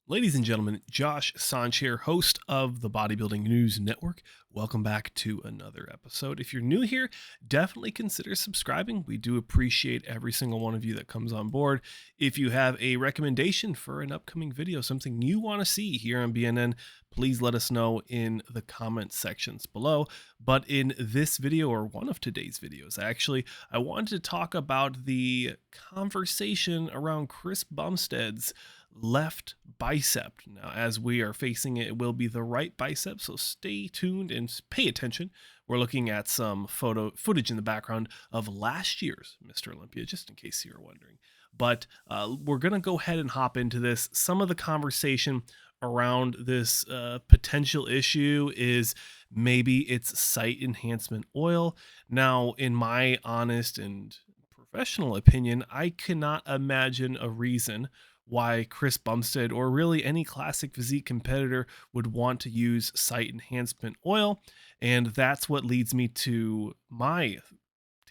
Ladies and gentlemen, Josh Sanch here, host of the Bodybuilding News Network. Welcome back to another episode. If you're new here, definitely consider subscribing. We do appreciate every single one of you that comes on board. If you have a recommendation for an upcoming video, something you want to see here on BNN, please let us know in the comment sections below. But in this video, or one of today's videos, actually, I wanted to talk about the conversation around Chris Bumstead's left bicep. Now, as we are facing it, it will be the right bicep, so stay tuned and pay attention. We're looking at some footage in the background of last year's Mr. Olympia, just in case you're wondering. But we're going to go ahead and hop into this. Some of the conversation around this potential issue is maybe it's site enhancement oil. Now, in my honest and professional opinion, I cannot imagine a reason why Chris Bumstead or really any classic physique competitor would want to use site enhancement oil. And that's what leads me to my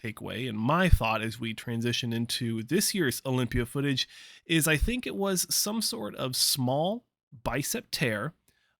takeaway and my thought as we transition into this year's Olympia footage is I think it was some sort of small bicep tear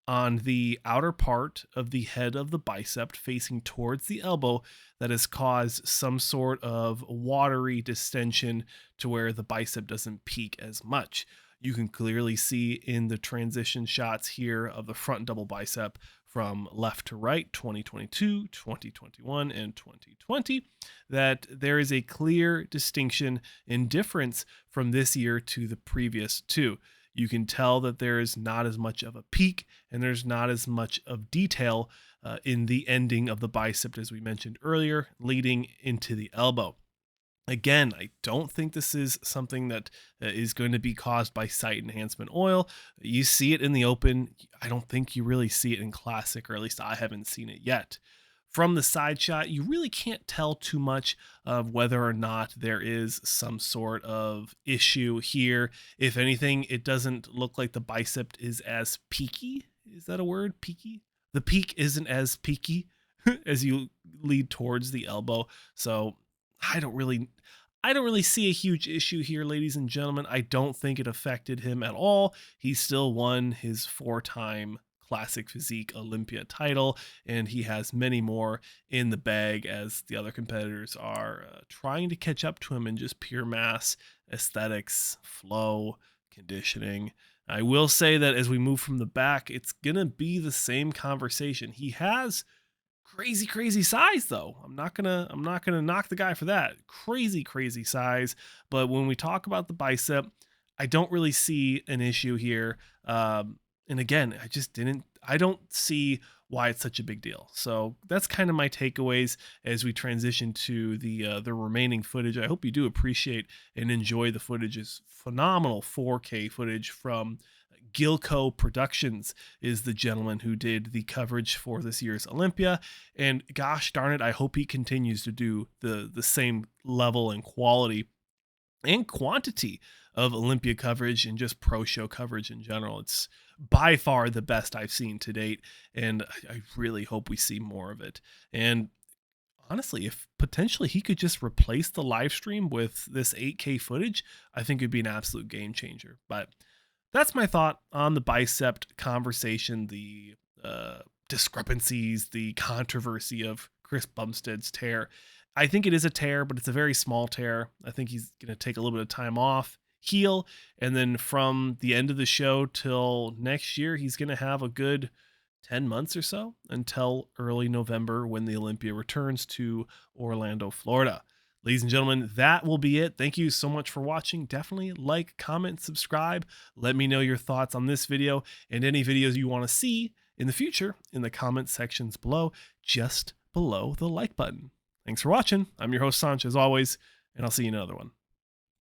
on the outer part of the head of the bicep facing towards the elbow that has caused some sort of watery distension to where the bicep doesn't peak as much. You can clearly see in the transition shots here of the front double bicep from left to right, 2022, 2021, and 2020, that there is a clear distinction and difference from this year to the previous two. You can tell that there is not as much of a peak and there's not as much of detail in the ending of the bicep, as we mentioned earlier, leading into the elbow. Again, I don't think this is something that is going to be caused by site enhancement oil. You see it in the open. I don't think you really see it in classic, or at least I haven't seen it yet. From the side shot, you really can't tell too much of whether or not there is some sort of issue here. If anything, it doesn't look like the bicep is as peaky. Is that a word? Peaky? The peak isn't as peaky as you lead towards the elbow. So I don't really see a huge issue here, ladies and gentlemen. I don't think it affected him at all. He still won his 4-time classic physique Olympia title, and he has many more in the bag as the other competitors are trying to catch up to him in just pure mass, aesthetics, flow, conditioning. I will say that as we move from the back, it's gonna be the same conversation. He has crazy size though. I'm not gonna knock the guy for that. Crazy size. But when we talk about the bicep, I don't really see an issue here. And again, I don't see why it's such a big deal. So that's kind of my takeaways as we transition to the remaining footage. I hope you do appreciate and enjoy the footage. It's phenomenal 4K footage from Gilco Productions is the gentleman who did the coverage for this year's Olympia. And gosh darn it, I hope he continues to do the same level and quality and quantity of Olympia coverage and just pro show coverage in general. It's by far the best I've seen to date, and I really hope we see more of it. And honestly, if potentially he could just replace the live stream with this 8K footage, I think it'd be an absolute game changer. But that's my thought on the bicep conversation, the discrepancies, the controversy of Chris Bumstead's tear. I think it is a tear, but it's a very small tear. I think he's going to take a little bit of time off, heal, and then from the end of the show till next year, he's going to have a good 10 months or so until early November when the Olympia returns to Orlando, Florida. Ladies and gentlemen, that will be it. Thank you so much for watching. Definitely like, comment, subscribe. Let me know your thoughts on this video and any videos you want to see in the future in the comment sections below, just below the like button. Thanks for watching. I'm your host, Sanch, as always, and I'll see you in another one.